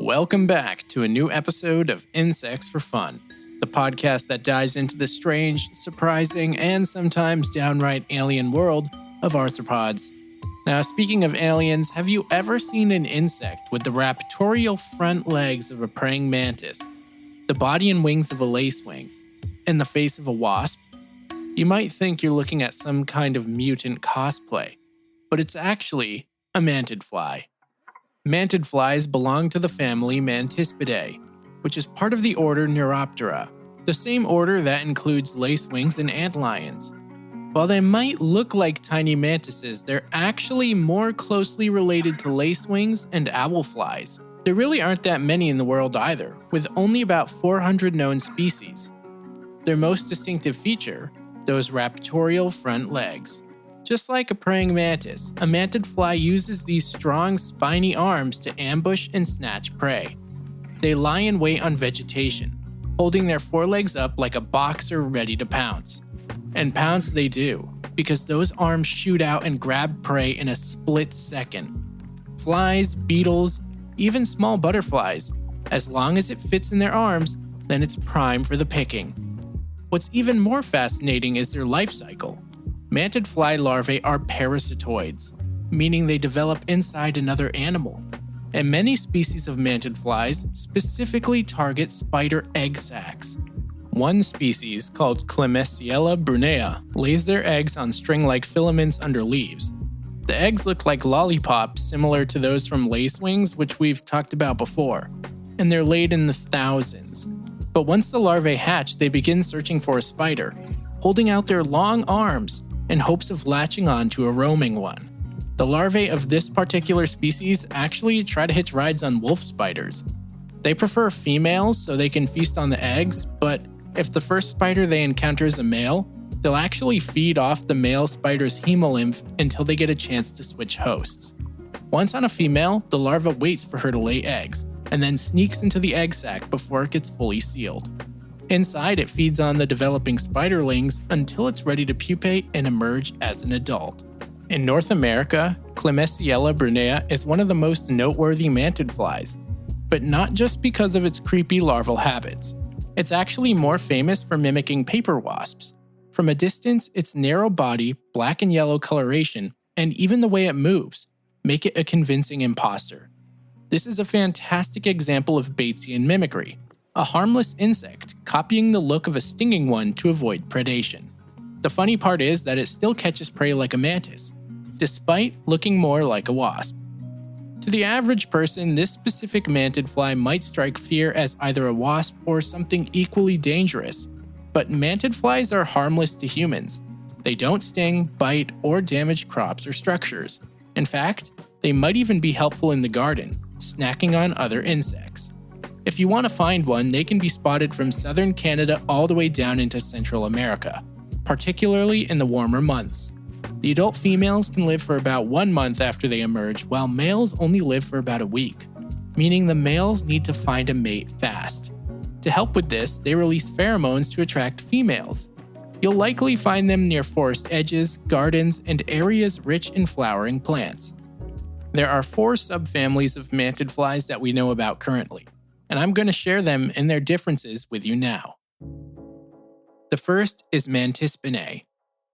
Welcome back to a new episode of Insects for Fun, the podcast that dives into the strange, surprising, and sometimes downright alien world of arthropods. Now, speaking of aliens, have you ever seen an insect with the raptorial front legs of a praying mantis, the body and wings of a lacewing, and the face of a wasp? You might think you're looking at some kind of mutant cosplay, but it's actually a mantidfly. Mantidflies belong to the family Mantispidae, which is part of the order Neuroptera, the same order that includes lacewings and antlions. While they might look like tiny mantises, they're actually more closely related to lacewings and owlflies. There really aren't that many in the world either, with only about 400 known species. Their most distinctive feature, those raptorial front legs. Just like a praying mantis, a mantidfly uses these strong, spiny arms to ambush and snatch prey. They lie in wait on vegetation, holding their forelegs up like a boxer ready to pounce. And pounce they do, because those arms shoot out and grab prey in a split second. Flies, beetles, even small butterflies, as long as it fits in their arms, then it's prime for the picking. What's even more fascinating is their life cycle. Mantidfly larvae are parasitoids, meaning they develop inside another animal. And many species of mantidflies specifically target spider egg sacs. One species, called Clemesiella brunea, lays their eggs on string-like filaments under leaves. The eggs look like lollipops similar to those from lacewings, which we've talked about before, and they're laid in the thousands. But once the larvae hatch, they begin searching for a spider, holding out their long arms in hopes of latching on to a roaming one. The larvae of this particular species actually try to hitch rides on wolf spiders. They prefer females so they can feast on the eggs, but if the first spider they encounter is a male, they'll actually feed off the male spider's hemolymph until they get a chance to switch hosts. Once on a female, the larva waits for her to lay eggs, and then sneaks into the egg sac before it gets fully sealed. Inside, it feeds on the developing spiderlings until it's ready to pupate and emerge as an adult. In North America, Clemesiella brunea is one of the most noteworthy mantidflies, but not just because of its creepy larval habits. It's actually more famous for mimicking paper wasps. From a distance, its narrow body, black and yellow coloration, and even the way it moves make it a convincing imposter. This is a fantastic example of Batesian mimicry, a harmless insect copying the look of a stinging one to avoid predation. The funny part is that it still catches prey like a mantis, despite looking more like a wasp. To the average person, this specific mantidfly might strike fear as either a wasp or something equally dangerous, but mantidflies are harmless to humans. They don't sting, bite, or damage crops or structures. In fact, they might even be helpful in the garden, snacking on other insects. If you want to find one, they can be spotted from southern Canada all the way down into Central America, particularly in the warmer months. The adult females can live for about 1 month after they emerge, while males only live for about a week, meaning the males need to find a mate fast. To help with this, they release pheromones to attract females. You'll likely find them near forest edges, gardens, and areas rich in flowering plants. There are 4 subfamilies of mantidflies that we know about currently, and I'm going to share them and their differences with you now. The first is Mantispidae.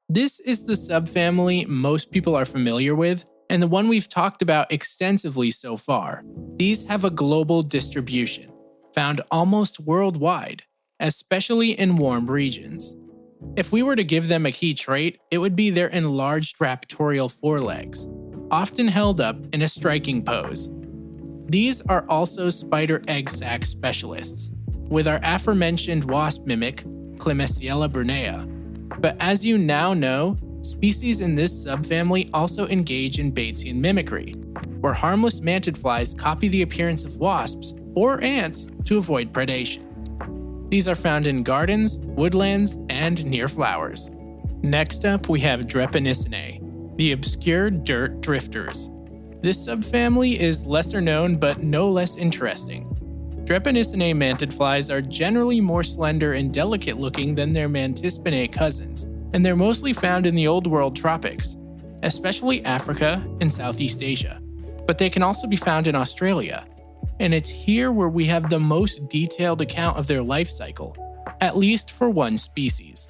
This is the subfamily most people are familiar with, and the one we've talked about extensively so far. These have a global distribution, found almost worldwide, especially in warm regions. If we were to give them a key trait, it would be their enlarged raptorial forelegs, often held up in a striking pose. These are also spider egg sac specialists, with our aforementioned wasp mimic, Clemesiella brunea. But as you now know, species in this subfamily also engage in Batesian mimicry, where harmless mantidflies copy the appearance of wasps or ants to avoid predation. These are found in gardens, woodlands, and near flowers. Next up, we have Drepanissinae, the obscure dirt drifters. This subfamily is lesser known but no less interesting. Drepanissinae mantidflies are generally more slender and delicate looking than their Mantispidae cousins, and they're mostly found in the Old World tropics, especially Africa and Southeast Asia. But they can also be found in Australia. and it's here where we have the most detailed account of their life cycle, at least for one species,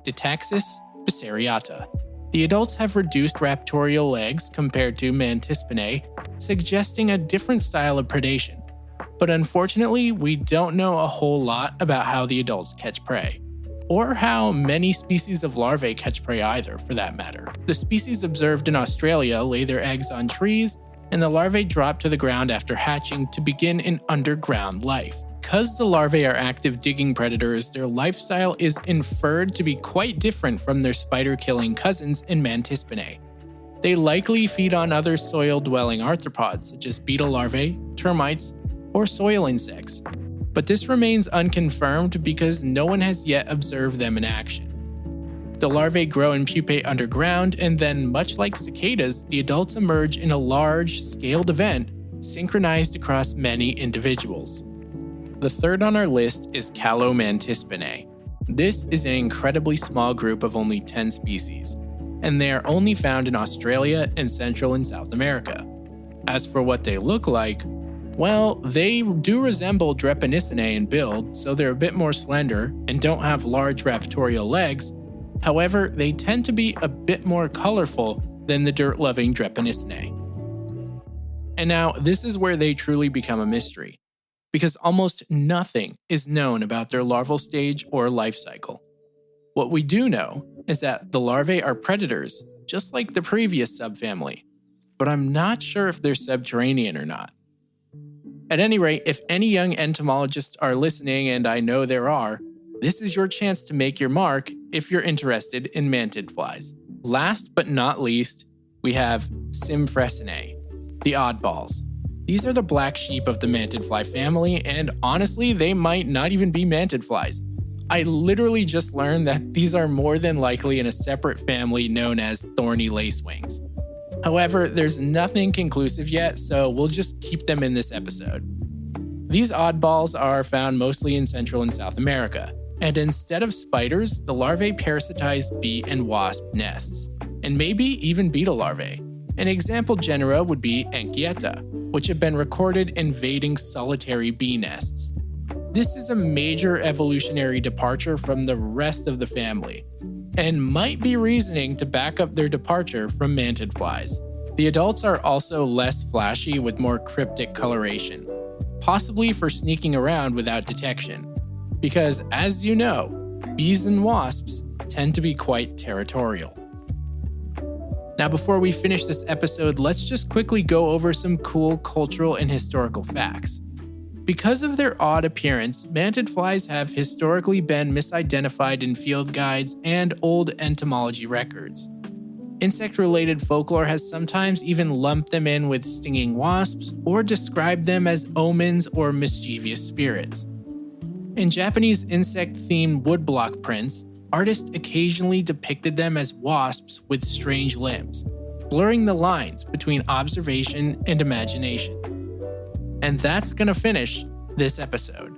Ditaxis basariata. The adults have reduced raptorial legs compared to mantispidae, suggesting a different style of predation. But unfortunately, we don't know a whole lot about how the adults catch prey, or how many species of larvae catch prey either, for that matter. The species observed in Australia lay their eggs on trees, and the larvae drop to the ground after hatching to begin an underground life. Because the larvae are active digging predators, their lifestyle is inferred to be quite different from their spider-killing cousins in Mantispidae. They likely feed on other soil-dwelling arthropods such as beetle larvae, termites, or soil insects. But this remains unconfirmed because no one has yet observed them in action. The larvae grow and pupate underground, and then, much like cicadas, the adults emerge in a large, scaled event synchronized across many individuals. The third on our list is Mantispidae. This is an incredibly small group of only 10 species, and they are only found in Australia and Central and South America. As for what they look like, well, they do resemble Drepanissinae in build, so they're a bit more slender and don't have large raptorial legs. However, they tend to be a bit more colorful than the dirt-loving Drepanissinae. And now, this is where they truly become a mystery, because almost nothing is known about their larval stage or life cycle. What we do know is that the larvae are predators, just like the previous subfamily, but I'm not sure if they're subterranean or not. At any rate, if any young entomologists are listening, and I know there are, this is your chance to make your mark if you're interested in mantidflies. Last but not least, we have Symphresinae, the oddballs. These are the black sheep of the mantidfly family, and honestly, they might not even be mantidflies. I literally just learned that these are more than likely in a separate family known as thorny lacewings. However, there's nothing conclusive yet, so we'll just keep them in this episode. These oddballs are found mostly in Central and South America, and instead of spiders, the larvae parasitize bee and wasp nests, and maybe even beetle larvae. An example genera would be Anchieta, which have been recorded invading solitary bee nests. This is a major evolutionary departure from the rest of the family, and might be reasoning to back up their departure from mantidflies. The adults are also less flashy with more cryptic coloration, possibly for sneaking around without detection, because as you know, bees and wasps tend to be quite territorial. Now, before we finish this episode, let's just quickly go over some cool cultural and historical facts. Because of their odd appearance, mantidflies have historically been misidentified in field guides and old entomology records. Insect-related folklore has sometimes even lumped them in with stinging wasps or described them as omens or mischievous spirits. In Japanese insect-themed woodblock prints, artists occasionally depicted them as wasps with strange limbs, blurring the lines between observation and imagination. And that's gonna finish this episode.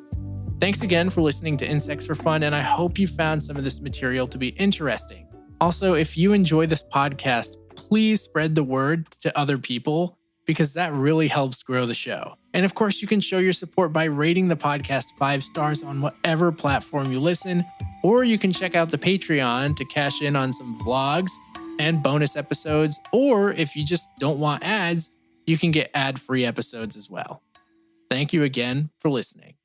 Thanks again for listening to Insects for Fun, and I hope you found some of this material to be interesting. Also, if you enjoy this podcast, please spread the word to other people, because that really helps grow the show. And of course, you can show your support by rating the podcast 5 stars on whatever platform you listen, or you can check out the Patreon to cash in on some vlogs and bonus episodes, or if you just don't want ads, you can get ad-free episodes as well. Thank you again for listening.